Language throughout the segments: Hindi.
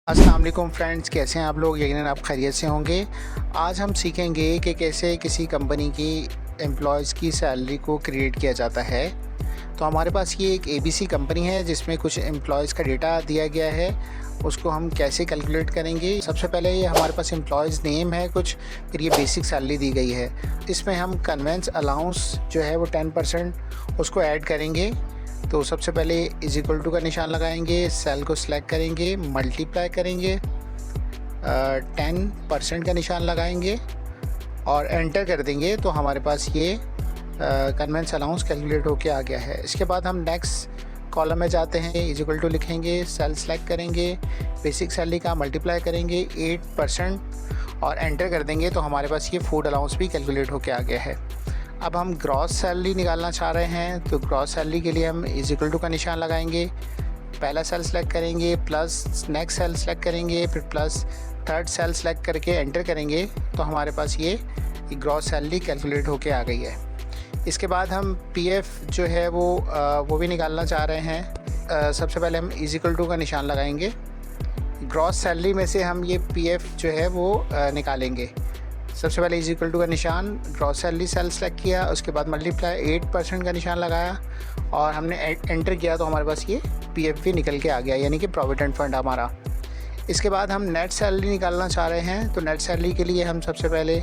अस्सलाम वालेकुम फ्रेंड्स, कैसे हैं आप लोग। यकीनन आप खैरियत से होंगे। आज हम सीखेंगे कि कैसे किसी कंपनी की एम्प्लॉयज़ की सैलरी को क्रिएट किया जाता है। तो हमारे पास ये एक एबीसी कंपनी है जिसमें कुछ एम्प्लॉयज़ का डेटा दिया गया है, उसको हम कैसे कैलकुलेट करेंगे। सबसे पहले ये हमारे पास एम्प्लॉयज़ नेम है कुछ, फिर ये बेसिक सैलरी दी गई है। इसमें हम कन्वेंस अलाउंस जो है वो 10% उसको ऐड करेंगे। तो सबसे पहले इज इक्वल टू का निशान लगाएंगे, सेल को सिलेक्ट करेंगे, मल्टीप्लाई करेंगे, 10% का निशान लगाएंगे और एंटर कर देंगे। तो हमारे पास ये कन्वेंस अलाउंस कैलकुलेट होके आ गया है। इसके बाद हम नेक्स्ट कॉलम में जाते हैं, इज इक्वल टू लिखेंगे, सेल सेलेक्ट करेंगे, बेसिक सैलरी का मल्टीप्लाई करेंगे 8% और एंटर कर देंगे। तो हमारे पास ये फूड अलाउंस भी कैलकुलेट होके आ गया है। अब हम ग्रॉस सैलरी निकालना चाह रहे हैं, तो ग्रॉस सैलरी के लिए हम इज इक्वल टू का निशान लगाएंगे, पहला सेल सेलेक्ट करेंगे, प्लस नेक्स्ट सेल सेलेक्ट करेंगे, फिर प्लस थर्ड सेल सेलेक्ट करके एंटर करेंगे। तो हमारे पास ये ग्रॉस सैलरी कैलकुलेट होके आ गई है। इसके बाद हम पीएफ जो है वो भी निकालना चाह रहे हैं। सबसे पहले हम इज इक्वल टू का निशान लगाएंगे, ग्रॉस सैलरी में से हम ये पीएफ जो है वो निकालेंगे। सबसे पहले इज इक्वल टू का निशान, ग्रॉस सैलरी सेल सेलेक्ट किया, उसके बाद मल्टीप्लाई 8% का निशान लगाया और हमने एंटर किया। तो हमारे पास ये पीएफ भी निकल के आ गया, यानी कि प्रोविडेंट फंड हमारा। इसके बाद हम नेट सैलरी निकालना चाह रहे हैं। तो नेट सैलरी के लिए हम सबसे पहले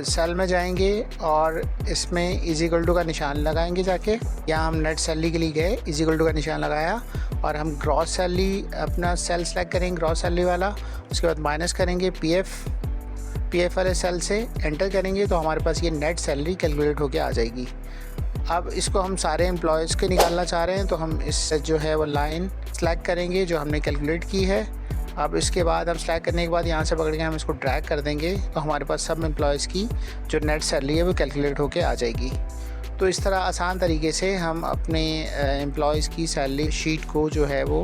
सेल में जाएंगे और इसमें इज इक्वल टू का निशान लगाएंगे। जाके यहाँ हम नेट सैलरी के लिए गए, इज इक्वल टू का निशान लगाया और हम ग्रॉस सैलरी अपना सेल सेलेक्ट करेंगे, ग्रॉस सैलरी वाला। उसके बाद माइनस करेंगे पीएफ वाले सेल से, एंटर करेंगे। तो हमारे पास ये नेट सैलरी कैलकुलेट होके आ जाएगी। अब इसको हम सारे एम्प्लॉयज़ के निकालना चाह रहे हैं, तो हम इससे जो है वो लाइन सेलेक्ट करेंगे जो हमने कैलकुलेट की है। अब इसके बाद हम सेलेक्ट करने के बाद यहाँ से पकड़ के हम इसको ड्रैग कर देंगे। तो हमारे पास सब एम्प्लॉयज़ की जो नेट सैलरी है वो कैलकुलेट होके आ जाएगी। तो इस तरह आसान तरीके से हम अपने एम्प्लॉयज़ की सैलरी शीट को जो है वो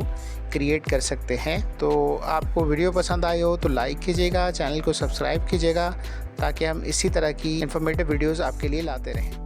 क्रिएट कर सकते हैं। तो आपको वीडियो पसंद आई हो तो लाइक कीजिएगा, चैनल को सब्सक्राइब कीजिएगा ताकि हम इसी तरह की इन्फॉर्मेटिव वीडियोस आपके लिए लाते रहें।